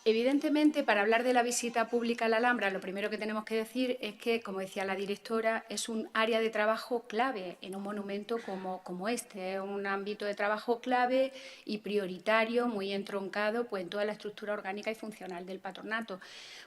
Evidentemente, para hablar de la visita pública a la Alhambra, lo primero que tenemos que decir es que, como decía la directora, es un área de trabajo clave en un monumento como este. Es un ámbito de trabajo clave y prioritario, muy entroncado pues, en toda la estructura orgánica y funcional del patronato.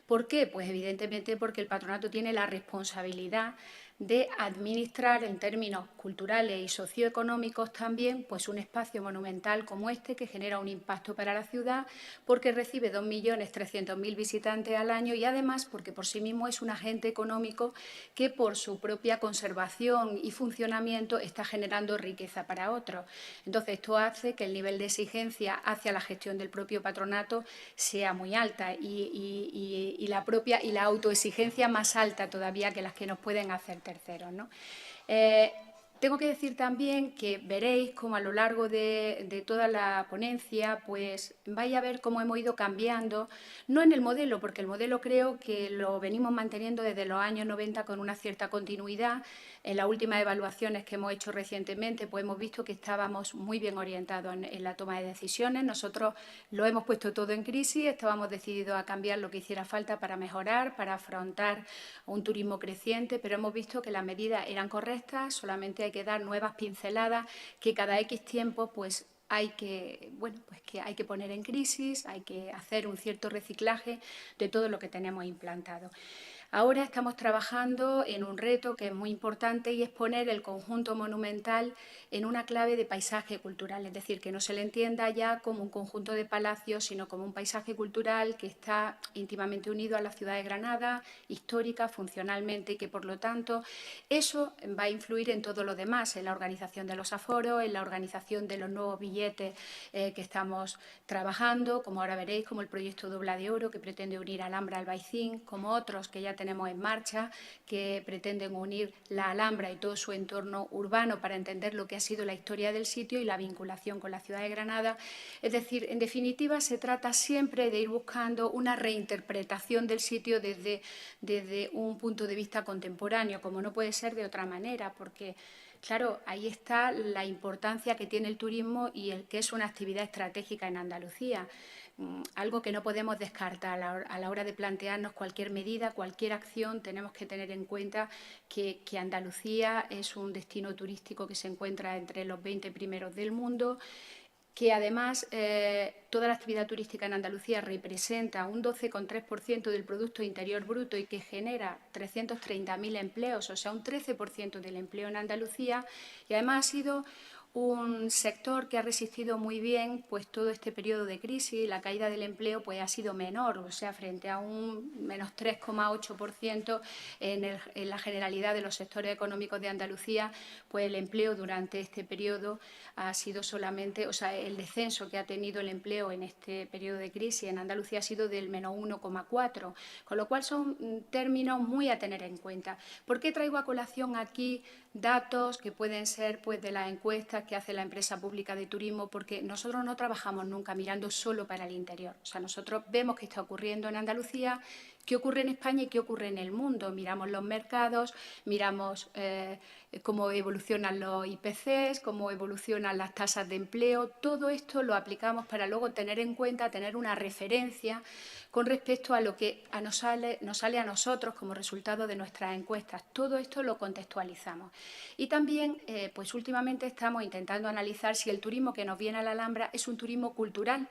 ¿Por qué? Pues evidentemente porque el patronato tiene la responsabilidad de administrar en términos culturales y socioeconómicos también pues un espacio monumental como este que genera un impacto para la ciudad porque recibe 2.300.000 visitantes al año y además porque por sí mismo es un agente económico que por su propia conservación y funcionamiento está generando riqueza para otros. Entonces esto hace que el nivel de exigencia hacia la gestión del propio patronato sea muy alta y la autoexigencia más alta todavía que las que nos pueden hacer terceros, ¿no? Tengo que decir también que veréis cómo a lo largo de toda la ponencia pues vais a ver cómo hemos ido cambiando, no en el modelo, porque el modelo creo que lo venimos manteniendo desde los años 90 con una cierta continuidad. En las últimas evaluaciones que hemos hecho recientemente pues hemos visto que estábamos muy bien orientados en la toma de decisiones. Nosotros lo hemos puesto todo en crisis, estábamos decididos a cambiar lo que hiciera falta para mejorar, para afrontar un turismo creciente, pero hemos visto que las medidas eran correctas, solamente hay que dar nuevas pinceladas que cada X tiempo pues hay que, bueno, pues que hay que poner en crisis, hay que hacer un cierto reciclaje de todo lo que tenemos implantado. Ahora estamos trabajando en un reto que es muy importante y es poner el conjunto monumental en una clave de paisaje cultural, es decir, que no se le entienda ya como un conjunto de palacios, sino como un paisaje cultural que está íntimamente unido a la ciudad de Granada, histórica, funcionalmente, y que por lo tanto eso va a influir en todo lo demás, en la organización de los aforos, en la organización de los nuevos billetes que estamos trabajando, como ahora veréis, como el proyecto Dobla de Oro, que pretende unir Alhambra al Baicín, como otros que ya tenemos en marcha, que pretenden unir la Alhambra y todo su entorno urbano para entender lo que ha sido la historia del sitio y la vinculación con la ciudad de Granada. Es decir, en definitiva, se trata siempre de ir buscando una reinterpretación del sitio desde un punto de vista contemporáneo, como no puede ser de otra manera, porque claro, ahí está la importancia que tiene el turismo y el que es una actividad estratégica en Andalucía. Algo que no podemos descartar a la hora de plantearnos cualquier medida, cualquier acción, tenemos que tener en cuenta que Andalucía es un destino turístico que se encuentra entre los 20 primeros del mundo, que además toda la actividad turística en Andalucía representa un 12,3% del Producto Interior Bruto y que genera 330.000 empleos, o sea, un 13% del empleo en Andalucía, y además ha sido un sector que ha resistido muy bien pues todo este periodo de crisis. La caída del empleo pues ha sido menor, o sea, frente a un menos 3,8% en la generalidad de los sectores económicos de Andalucía, pues el empleo durante este periodo ha sido solamente, o sea, el descenso que ha tenido el empleo en este periodo de crisis en Andalucía ha sido del menos 1,4, con lo cual son términos muy a tener en cuenta. ¿Por qué traigo a colación aquí datos que pueden ser pues, de las encuestas que hace la empresa pública de turismo? Porque nosotros no trabajamos nunca mirando solo para el interior. O sea, nosotros vemos qué está ocurriendo en Andalucía, qué ocurre en España y qué ocurre en el mundo. Miramos los mercados, miramos cómo evolucionan los IPCs, cómo evolucionan las tasas de empleo. Todo esto lo aplicamos para luego tener en cuenta, tener una referencia con respecto a lo que nos sale a nosotros como resultado de nuestras encuestas. Todo esto lo contextualizamos. Y también, pues últimamente estamos intentando analizar si el turismo que nos viene a la Alhambra es un turismo cultural.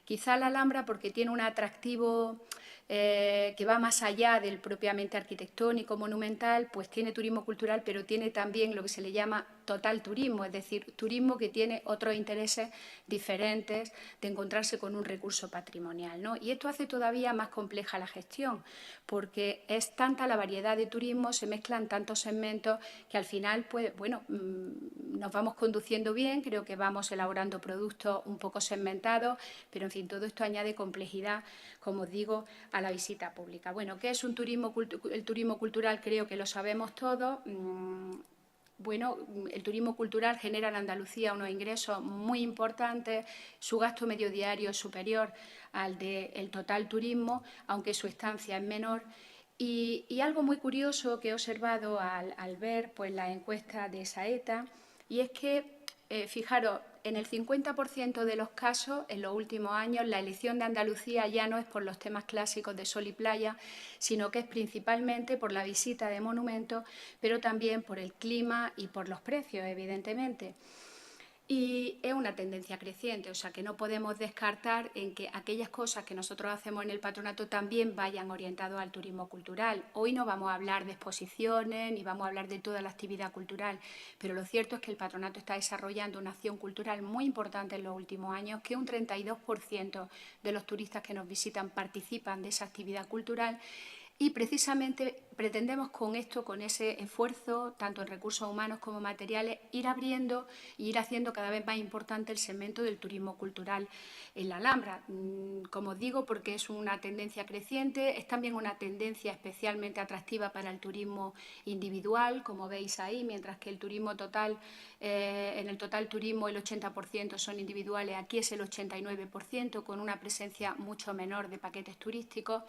Quizá la Alhambra, porque tiene un atractivo que va más allá del propiamente arquitectónico, monumental, pues tiene turismo cultural, pero tiene también lo que se le llama total turismo, es decir, turismo que tiene otros intereses diferentes de encontrarse con un recurso patrimonial, ¿no? Y esto hace todavía más compleja la gestión, porque es tanta la variedad de turismo, se mezclan tantos segmentos que al final, pues, bueno, nos vamos conduciendo bien, creo que vamos elaborando productos un poco segmentados, pero en fin, todo esto añade complejidad, como os digo, a la visita pública. Bueno, ¿qué es un turismo, el turismo cultural? Creo que lo sabemos todos. Bueno, el turismo cultural genera en Andalucía unos ingresos muy importantes, su gasto medio diario es superior al del total turismo, aunque su estancia es menor. Y algo muy curioso que he observado al ver pues, la encuesta de Saeta, y es que, fijaros, En el 50% de los casos, en los últimos años, la elección de Andalucía ya no es por los temas clásicos de sol y playa, sino que es principalmente por la visita de monumentos, pero también por el clima y por los precios, evidentemente. Y es una tendencia creciente, o sea que no podemos descartar en que aquellas cosas que nosotros hacemos en el patronato también vayan orientadas al turismo cultural. Hoy no vamos a hablar de exposiciones ni vamos a hablar de toda la actividad cultural, pero lo cierto es que el patronato está desarrollando una acción cultural muy importante en los últimos años, que un 32% de los turistas que nos visitan participan de esa actividad cultural. Y precisamente pretendemos con esto, con ese esfuerzo, tanto en recursos humanos como materiales, ir abriendo e ir haciendo cada vez más importante el segmento del turismo cultural en la Alhambra. Como digo, porque es una tendencia creciente, es también una tendencia especialmente atractiva para el turismo individual, como veis ahí, mientras que el turismo total, en el total turismo el 80% son individuales, aquí es el 89%, con una presencia mucho menor de paquetes turísticos.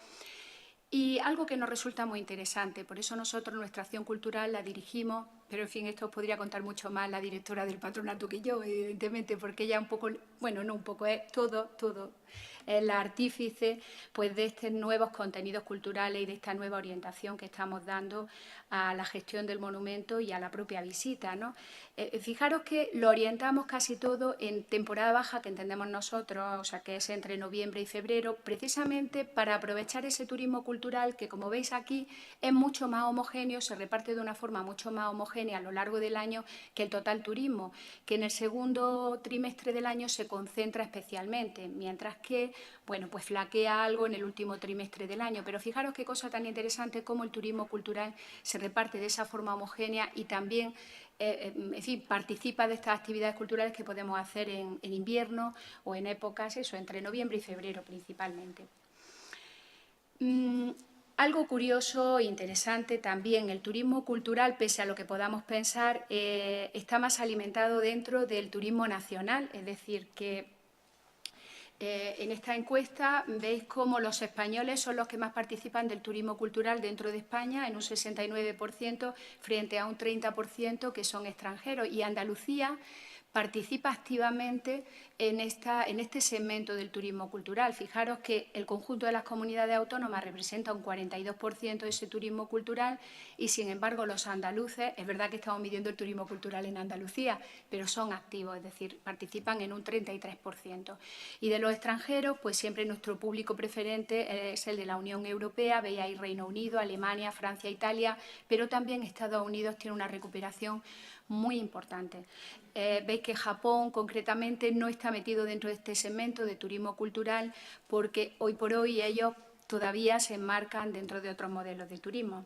Y algo que nos resulta muy interesante, por eso nosotros nuestra acción cultural la dirigimos, pero en fin, esto os podría contar mucho más la directora del patronato que yo, evidentemente, porque ella un poco, bueno, no un poco, es todo, es la artífice pues, de estos nuevos contenidos culturales y de esta nueva orientación que estamos dando a la gestión del monumento y a la propia visita, ¿no? Fijaros que lo orientamos casi todo en temporada baja, que entendemos nosotros, o sea, que es entre noviembre y febrero, precisamente para aprovechar ese turismo cultural que, como veis aquí, es mucho más homogéneo, se reparte de una forma mucho más homogénea a lo largo del año que el total turismo, que en el segundo trimestre del año se concentra especialmente, mientras que, bueno, pues flaquea algo en el último trimestre del año. Pero fijaros qué cosa tan interesante como el turismo cultural se reparte de esa forma homogénea y también en fin, participa de estas actividades culturales que podemos hacer en invierno o en épocas, eso, entre noviembre y febrero principalmente. Algo curioso e interesante también, el turismo cultural, pese a lo que podamos pensar, está más alimentado dentro del turismo nacional, es decir, que en esta encuesta veis cómo los españoles son los que más participan del turismo cultural dentro de España, en un 69% frente a un 30% que son extranjeros. Y Andalucía participa activamente en este segmento del turismo cultural. Fijaros que el conjunto de las comunidades autónomas representa un 42% de ese turismo cultural y, sin embargo, los andaluces, es verdad que estamos midiendo el turismo cultural en Andalucía, pero son activos, es decir, participan en un 33%. Y de los extranjeros, pues siempre nuestro público preferente es el de la Unión Europea, veis ahí Reino Unido, Alemania, Francia, Italia, pero también Estados Unidos tiene una recuperación muy importante. Veis que Japón concretamente no está metido dentro de este segmento de turismo cultural porque hoy por hoy ellos todavía se enmarcan dentro de otros modelos de turismo.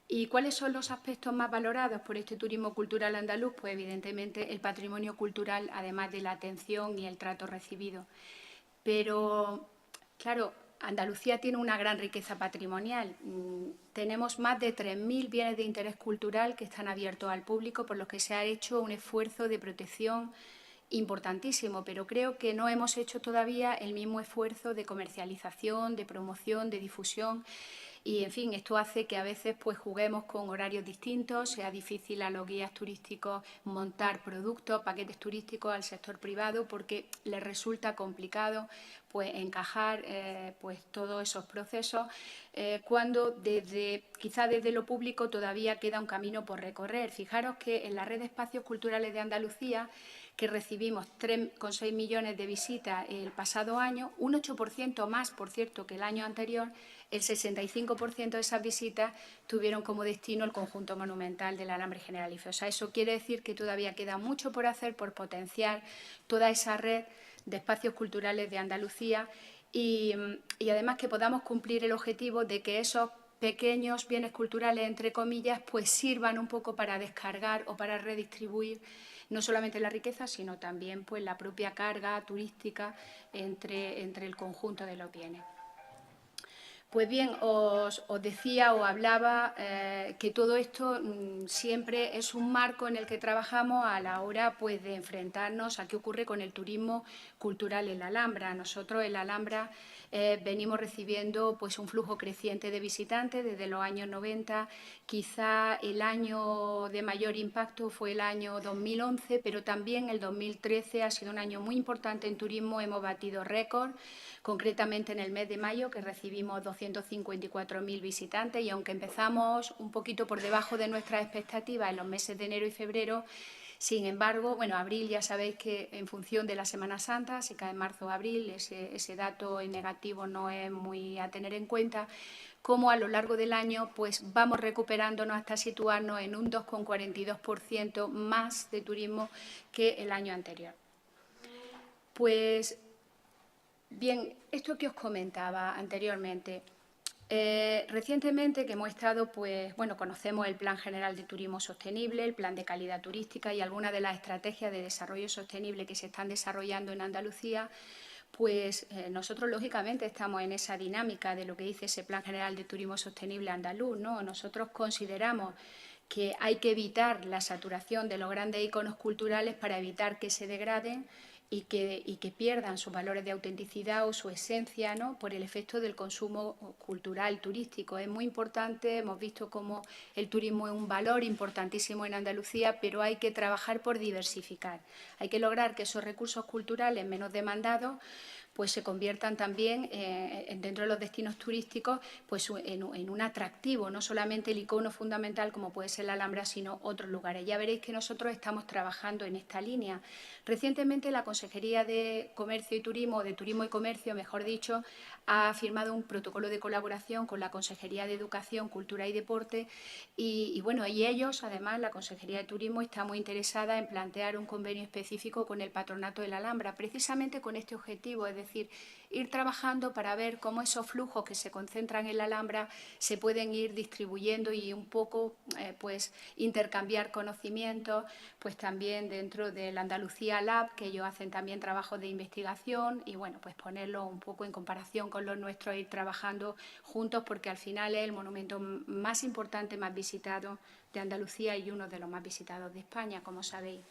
¿Y cuáles son los aspectos más valorados por este turismo cultural andaluz? Pues evidentemente el patrimonio cultural, además de la atención y el trato recibido. Pero, claro, Andalucía tiene una gran riqueza patrimonial. Tenemos más de 3.000 bienes de interés cultural que están abiertos al público, por los que se ha hecho un esfuerzo de protección importantísimo, pero creo que no hemos hecho todavía el mismo esfuerzo de comercialización, de promoción, de difusión. Y, en fin, esto hace que a veces pues, juguemos con horarios distintos, sea difícil a los guías turísticos montar productos, paquetes turísticos al sector privado, porque les resulta complicado pues, encajar pues, todos esos procesos, cuando quizá desde lo público todavía queda un camino por recorrer. Fijaros que en la red de espacios culturales de Andalucía, que recibimos 3,6 millones de visitas el pasado año, un 8% más, por cierto, que el año anterior, el 65% de esas visitas tuvieron como destino el conjunto monumental del Alambre Generalife. O sea, eso quiere decir que todavía queda mucho por hacer, por potenciar toda esa red de espacios culturales de Andalucía y además que podamos cumplir el objetivo de que esos pequeños bienes culturales, entre comillas, pues sirvan un poco para descargar o para redistribuir no solamente la riqueza, sino también pues, la propia carga turística entre el conjunto de los bienes. Pues bien, os decía o hablaba que todo esto siempre es un marco en el que trabajamos a la hora pues, de enfrentarnos a qué ocurre con el turismo cultural en la Alhambra. Nosotros en la Alhambra venimos recibiendo pues un flujo creciente de visitantes desde los años 90. Quizá el año de mayor impacto fue el año 2011, pero también el 2013 ha sido un año muy importante en turismo. Hemos batido récord, concretamente en el mes de mayo, que recibimos 254.000 visitantes, y aunque empezamos un poquito por debajo de nuestras expectativas en los meses de enero y febrero, sin embargo, bueno, abril ya sabéis que en función de la Semana Santa, si cae en marzo o abril, ese dato en negativo no es muy a tener en cuenta, como a lo largo del año pues vamos recuperándonos hasta situarnos en un 2,42% más de turismo que el año anterior. Pues bien, esto que os comentaba anteriormente. Recientemente que hemos estado, pues, bueno, conocemos el Plan General de Turismo Sostenible, el Plan de Calidad Turística y algunas de las estrategias de desarrollo sostenible que se están desarrollando en Andalucía, pues nosotros lógicamente estamos en esa dinámica de lo que dice ese Plan General de Turismo Sostenible andaluz, ¿no? Nosotros consideramos que hay que evitar la saturación de los grandes iconos culturales para evitar que se degraden y que pierdan sus valores de autenticidad o su esencia, ¿no?, por el efecto del consumo cultural, turístico. Es muy importante, hemos visto cómo el turismo es un valor importantísimo en Andalucía, pero hay que trabajar por diversificar. Hay que lograr que esos recursos culturales menos demandados pues se conviertan también dentro de los destinos turísticos pues en un atractivo, no solamente el icono fundamental como puede ser la Alhambra, sino otros lugares. Ya veréis que nosotros estamos trabajando en esta línea. Recientemente la Consejería de Comercio y Turismo, de Turismo y Comercio, mejor dicho, ha firmado un protocolo de colaboración con la Consejería de Educación, Cultura y Deporte y bueno, y ellos, además, la Consejería de Turismo está muy interesada en plantear un convenio específico con el Patronato de la Alhambra, precisamente con este objetivo, es decir, ir trabajando para ver cómo esos flujos que se concentran en la Alhambra se pueden ir distribuyendo y un poco pues intercambiar conocimientos, pues también dentro del Andalucía Lab, que ellos hacen también trabajos de investigación y bueno, pues ponerlo un poco en comparación con los nuestros, ir trabajando juntos porque al final es el monumento más importante, más visitado de Andalucía y uno de los más visitados de España, como sabéis.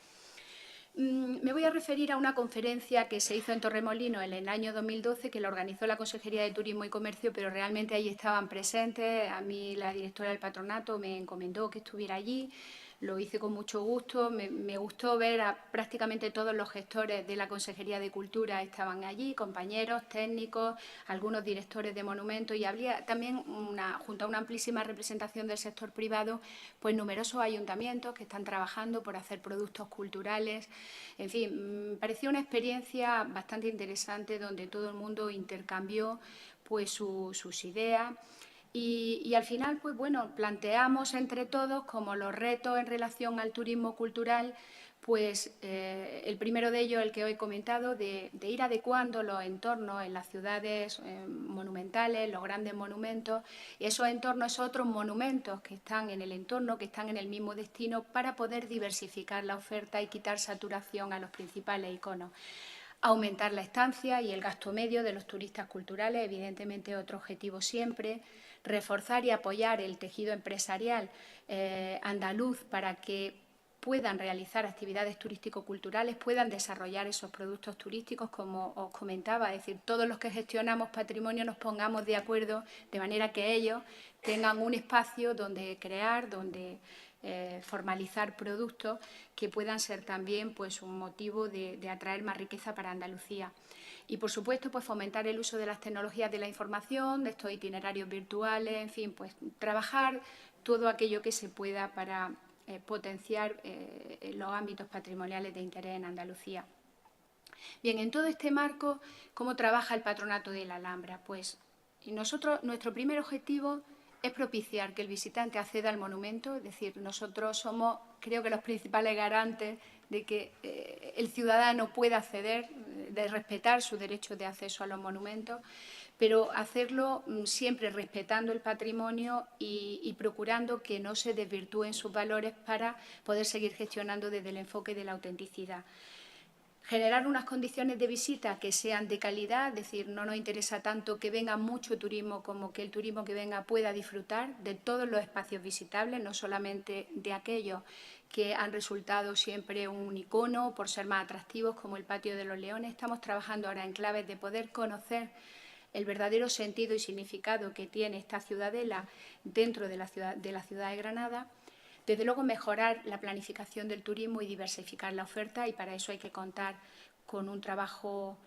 Me voy a referir a una conferencia que se hizo en Torremolinos en el año 2012, que la organizó la Consejería de Turismo y Comercio, pero realmente allí estaban presentes. A mí la directora del patronato me encomendó que estuviera allí. Lo hice con mucho gusto, me gustó ver a prácticamente todos los gestores de la Consejería de Cultura estaban allí, compañeros, técnicos, algunos directores de monumentos y había también, junto a una amplísima representación del sector privado, pues numerosos ayuntamientos que están trabajando por hacer productos culturales. En fin, me pareció una experiencia bastante interesante donde todo el mundo intercambió pues sus ideas. Y al final, pues bueno, planteamos entre todos como los retos en relación al turismo cultural, pues el primero de ellos, el que hoy he comentado, de ir adecuando los entornos en las ciudades monumentales, los grandes monumentos, y esos entornos, esos otros monumentos que están en el entorno, que están en el mismo destino, para poder diversificar la oferta y quitar saturación a los principales iconos. Aumentar la estancia y el gasto medio de los turistas culturales, evidentemente otro objetivo siempre. Reforzar y apoyar el tejido empresarial andaluz para que puedan realizar actividades turístico-culturales, puedan desarrollar esos productos turísticos, como os comentaba, es decir, todos los que gestionamos patrimonio nos pongamos de acuerdo de manera que ellos tengan un espacio donde crear, donde formalizar productos que puedan ser también pues, un motivo de atraer más riqueza para Andalucía. Y, por supuesto, pues, fomentar el uso de las tecnologías de la información, de estos itinerarios virtuales, en fin, pues trabajar todo aquello que se pueda para potenciar los ámbitos patrimoniales de interés en Andalucía. Bien, en todo este marco, ¿cómo trabaja el Patronato de la Alhambra? Pues nuestro primer objetivo es propiciar que el visitante acceda al monumento, es decir, nosotros somos, creo que, los principales garantes de que el ciudadano pueda acceder, de respetar su derecho de acceso a los monumentos, pero hacerlo siempre respetando el patrimonio y procurando que no se desvirtúen sus valores para poder seguir gestionando desde el enfoque de la autenticidad. Generar unas condiciones de visita que sean de calidad, es decir, no nos interesa tanto que venga mucho turismo como que el turismo que venga pueda disfrutar de todos los espacios visitables, no solamente de aquellos que han resultado siempre un icono por ser más atractivos como el Patio de los Leones. Estamos trabajando ahora en claves de poder conocer el verdadero sentido y significado que tiene esta ciudadela dentro de la ciudad de Granada. Desde luego, mejorar la planificación del turismo y diversificar la oferta, y para eso hay que contar con un trabajo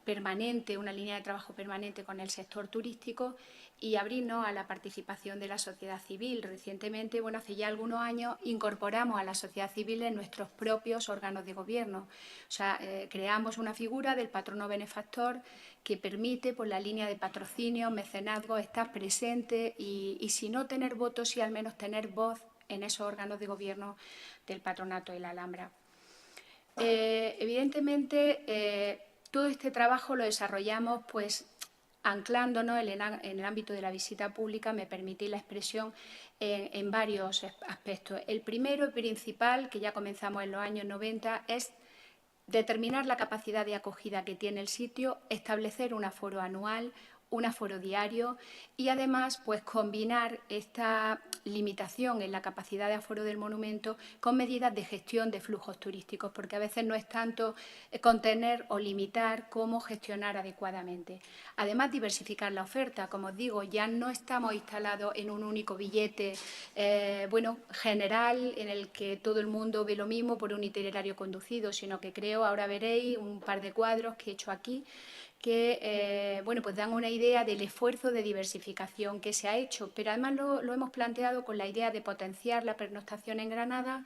permanente, una línea de trabajo permanente con el sector turístico y abrirnos a la participación de la sociedad civil. Recientemente, hace ya algunos años, incorporamos a la sociedad civil en nuestros propios órganos de gobierno. O sea, creamos una figura del patrono benefactor que permite, por la línea de patrocinio, mecenazgo, estar presente y si no tener votos, sí al menos tener voz en esos órganos de gobierno del Patronato de la Alhambra. Evidentemente, todo este trabajo lo desarrollamos pues anclándonos en el ámbito de la visita pública, me permití la expresión, en varios aspectos. El primero y principal, que ya comenzamos en los años 90, es determinar la capacidad de acogida que tiene el sitio, establecer un aforo anual, un aforo diario y además pues combinar esta limitación en la capacidad de aforo del monumento con medidas de gestión de flujos turísticos, porque a veces no es tanto contener o limitar como gestionar adecuadamente. Además, diversificar la oferta, como os digo, ya no estamos instalados en un único billete general en el que todo el mundo ve lo mismo por un itinerario conducido, sino que creo, ahora veréis un par de cuadros que he hecho aquí, que pues dan una idea del esfuerzo de diversificación que se ha hecho, pero además lo hemos planteado con la idea de potenciar la pernoctación en Granada,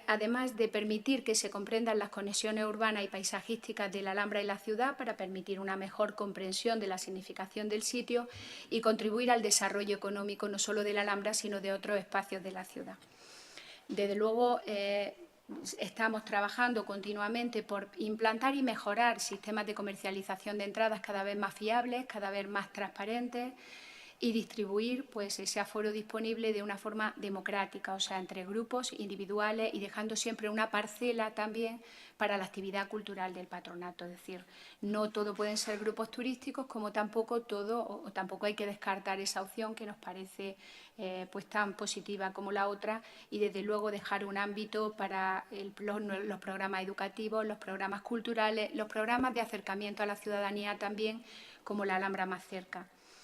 además de permitir que se comprendan las conexiones urbanas y paisajísticas de la Alhambra y la ciudad para permitir una mejor comprensión de la significación del sitio y contribuir al desarrollo económico no solo de la Alhambra, sino de otros espacios de la ciudad. Desde luego, estamos trabajando continuamente por implantar y mejorar sistemas de comercialización de entradas cada vez más fiables, cada vez más transparentes y distribuir pues, ese aforo disponible de una forma democrática, o sea, entre grupos individuales y dejando siempre una parcela también para la actividad cultural del patronato. Es decir, no todo pueden ser grupos turísticos, como tampoco hay que descartar esa opción que nos parece pues tan positiva como la otra, y desde luego dejar un ámbito para los programas educativos, los programas culturales, los programas de acercamiento a la ciudadanía también, como la Alhambra más cerca.